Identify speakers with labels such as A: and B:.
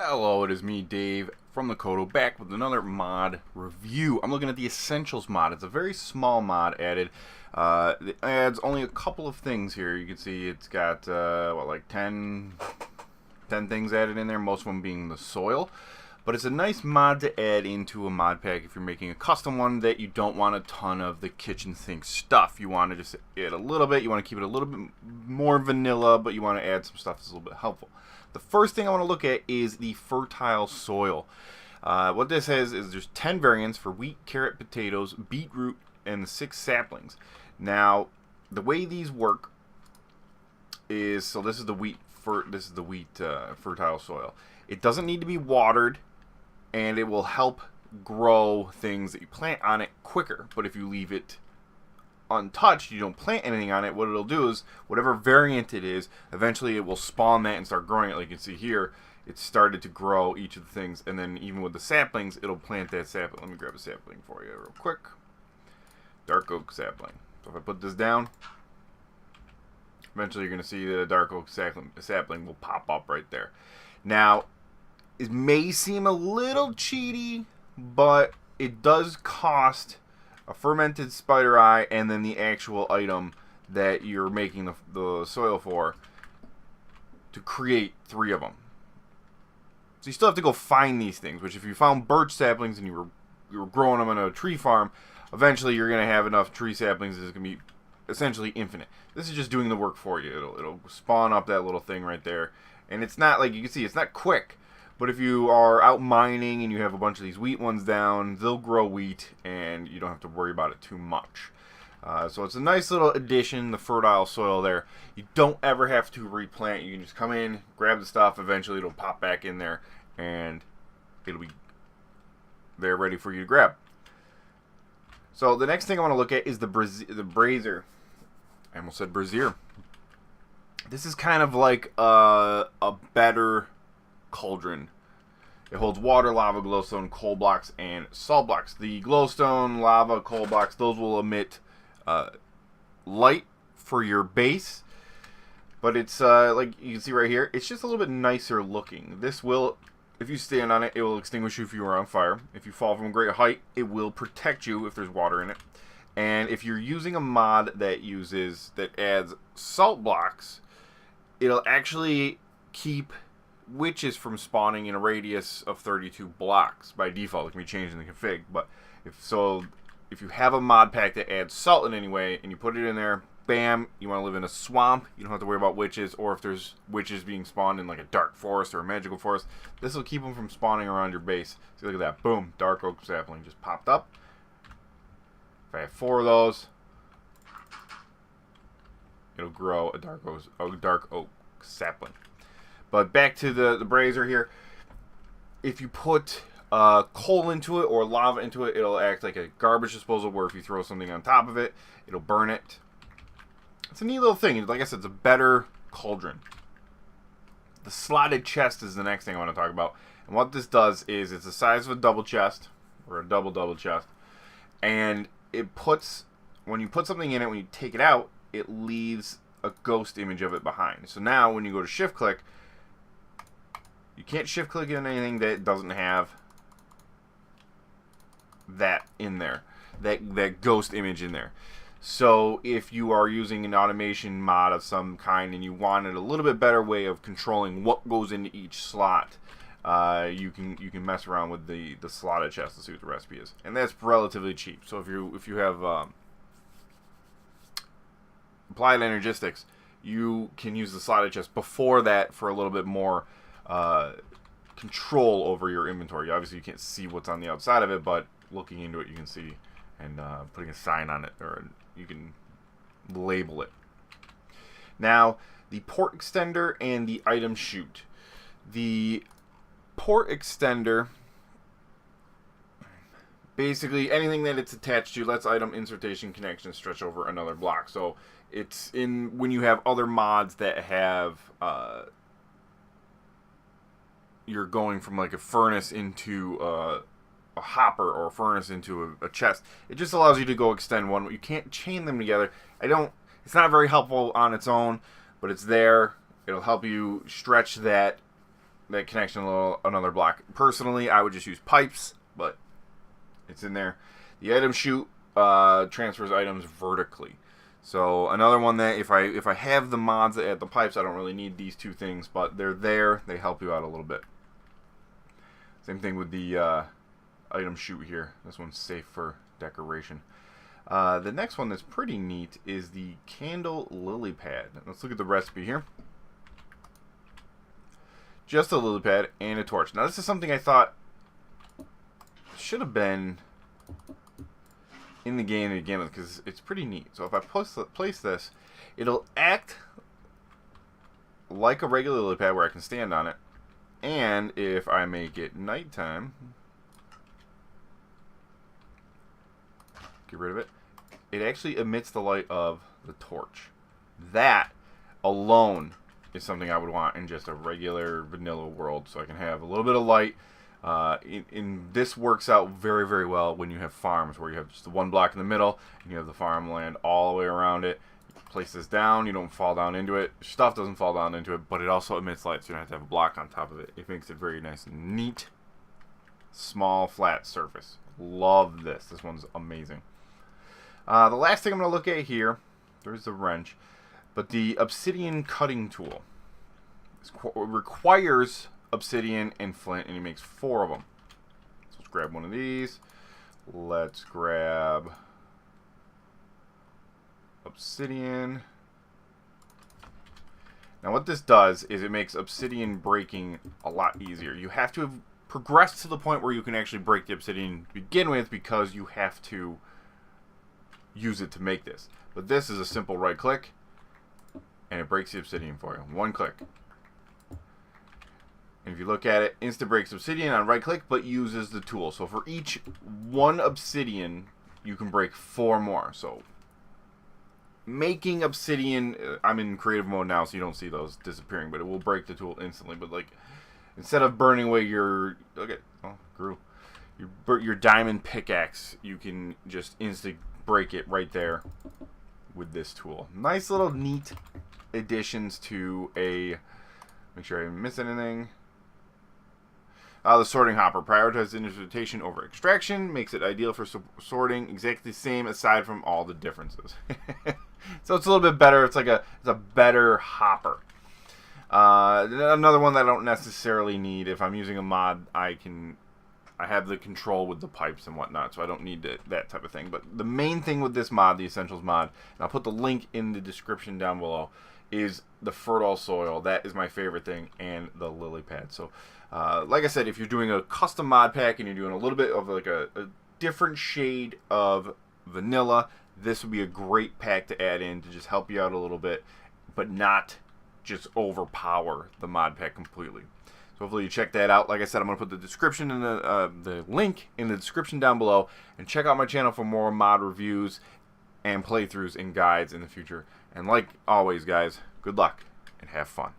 A: Hello, it is me, Dave, from the Kodo, back with another mod review. I'm looking at the Essentials mod. It's a very small mod added. It adds only a couple of things here. You can see it's got, like 10 things added in there, most of them being the soil. But it's a nice mod to add into a mod pack if you're making a custom one that you don't want a ton of the kitchen sink stuff. You want to just add a little bit. You want to keep it a little bit more vanilla, but you want to add some stuff that's a little bit helpful. The first thing I want to look at is the fertile soil. What this has is there's 10 variants for wheat, carrot, potatoes, beetroot, and 6 saplings. Now, the way these work is, so this is the wheat fertile soil. It doesn't need to be watered, and it will help grow things that you plant on it quicker. But if you leave it untouched, you don't plant anything on it, what it'll do is whatever variant it is, eventually it will spawn that and start growing it. Like you can see here, it's started to grow each of the things, and then even with the saplings, it'll plant that sapling. Let me grab a sapling for you real quick. Dark oak sapling. So if I put this down, eventually you're going to see that a dark oak sapling will pop up right there. Now, it may seem a little cheaty, but it does cost a fermented spider eye and then the actual item that you're making the soil for to create 3 of them. So you still have to go find these things, which if you found birch saplings and you were growing them on a tree farm, eventually you're going to have enough tree saplings that it's going to be essentially infinite. This is just doing the work for you. It'll spawn up that little thing right there. And it's not, like you can see, it's not quick. But if you are out mining and you have a bunch of these wheat ones down, they'll grow wheat and you don't have to worry about it too much. So it's a nice little addition, the fertile soil there. You don't ever have to replant. You can just come in, grab the stuff, eventually it'll pop back in there and it'll be there ready for you to grab. So the next thing I want to look at is the Brazier. I almost said Brazier. This is kind of like a better cauldron. It holds water, lava, glowstone, coal blocks, and salt blocks. The glowstone, lava, coal blocks, those will emit light for your base. But it's, like you can see right here, it's just a little bit nicer looking. This will, if you stand on it, it will extinguish you if you are on fire. If you fall from a great height, it will protect you if there's water in it. And if you're using a mod that adds salt blocks, it'll actually keep witches from spawning in a radius of 32 blocks. By default, it can be changed in the config, but if you have a mod pack that adds salt in any way and you put it in there, bam, you want to live in a swamp, you don't have to worry about witches, or if there's witches being spawned in like a dark forest or a magical forest, this will keep them from spawning around your base. See, look at that, boom, dark oak sapling just popped up. If I have 4 of those, it'll grow a dark oak sapling. But back to the Brazier here. If you put coal into it or lava into it, it'll act like a garbage disposal, where if you throw something on top of it, it'll burn it. It's a neat little thing. Like I said, it's a better cauldron. The slotted chest is the next thing I want to talk about. And what this does is it's the size of a double chest, or a double chest. And it puts, when you put something in it, when you take it out, it leaves a ghost image of it behind. So now when you go to shift click, you can't shift click on anything that doesn't have that in there, that ghost image in there. So if you are using an automation mod of some kind and you wanted a little bit better way of controlling what goes into each slot, you can mess around with the slotted chest to see what the recipe is, and that's relatively cheap. So if you have applied energistics, you can use the slotted chest before that for a little bit more control over your inventory. Obviously you can't see what's on the outside of it, but looking into it you can see, and putting a sign on it, or you can label it. Now, the port extender and the item chute. The port extender, basically anything that it's attached to lets item insertion connection stretch over another block. So it's in when you have other mods that have you're going from like a furnace into a hopper, or a furnace into a chest. It just allows you to go extend one. You can't chain them together. It's not very helpful on its own, but it's there. It'll help you stretch that that connection another block. Personally, I would just use pipes, but it's in there. The item chute transfers items vertically. So another one that if I have the mods that add the pipes, I don't really need these two things, but they're there. They help you out a little bit. Same thing with the item chute here. This one's safe for decoration. The next one that's pretty neat is the candle lily pad. Let's look at the recipe here. Just a lily pad and a torch. Now this is something I thought should have been in the game to begin with, because it's pretty neat. So if I place this, it'll act like a regular lily pad where I can stand on it. And if I make it nighttime, get rid of it, it actually emits the light of the torch. That alone is something I would want in just a regular vanilla world, so I can have a little bit of light. This works out very, very well when you have farms where you have just the one block in the middle and you have the farmland all the way around it. You place this down, you don't fall down into it. Stuff doesn't fall down into it, but it also emits light, so you don't have to have a block on top of it. It makes it very nice and neat. Small, flat surface. Love this. This one's amazing. The last thing I'm going to look at here, there's the wrench, but the obsidian cutting tool. It requires obsidian and flint, and he makes 4 of them. So let's grab one of these. Let's grab obsidian. Now what this does is it makes obsidian breaking a lot easier. You have to have progressed to the point where you can actually break the obsidian to begin with, because you have to use it to make this. But this is a simple right click and it breaks the obsidian for you. One click. And if you look at it, insta breaks obsidian on right click, but uses the tool. So for each 1 obsidian, you can break 4 more. So making obsidian, I'm in creative mode now, so you don't see those disappearing, but it will break the tool instantly. But like, instead of burning away your, look at, oh, grew, your diamond pickaxe, you can just insta break it right there with this tool. Nice little neat additions to a, make sure I didn't miss anything. The sorting hopper prioritizes indentation over extraction, makes it ideal for sorting, exactly the same aside from all the differences. So it's a little bit better. It's a better hopper. Another one that I don't necessarily need. If I'm using a mod, I have the control with the pipes and whatnot, so I don't need that type of thing. But the main thing with this mod, the Essentials mod, and I'll put the link in the description down below, is the fertile soil. That is my favorite thing, and the lily pad. So like I said, if you're doing a custom mod pack and you're doing a little bit of like a different shade of vanilla, this would be a great pack to add in to just help you out a little bit, but not just overpower the mod pack completely. So hopefully you check that out. Like I said, I'm going to put the description in the link in the description down below, and check out my channel for more mod reviews and playthroughs and guides in the future. And like always, guys, good luck and have fun.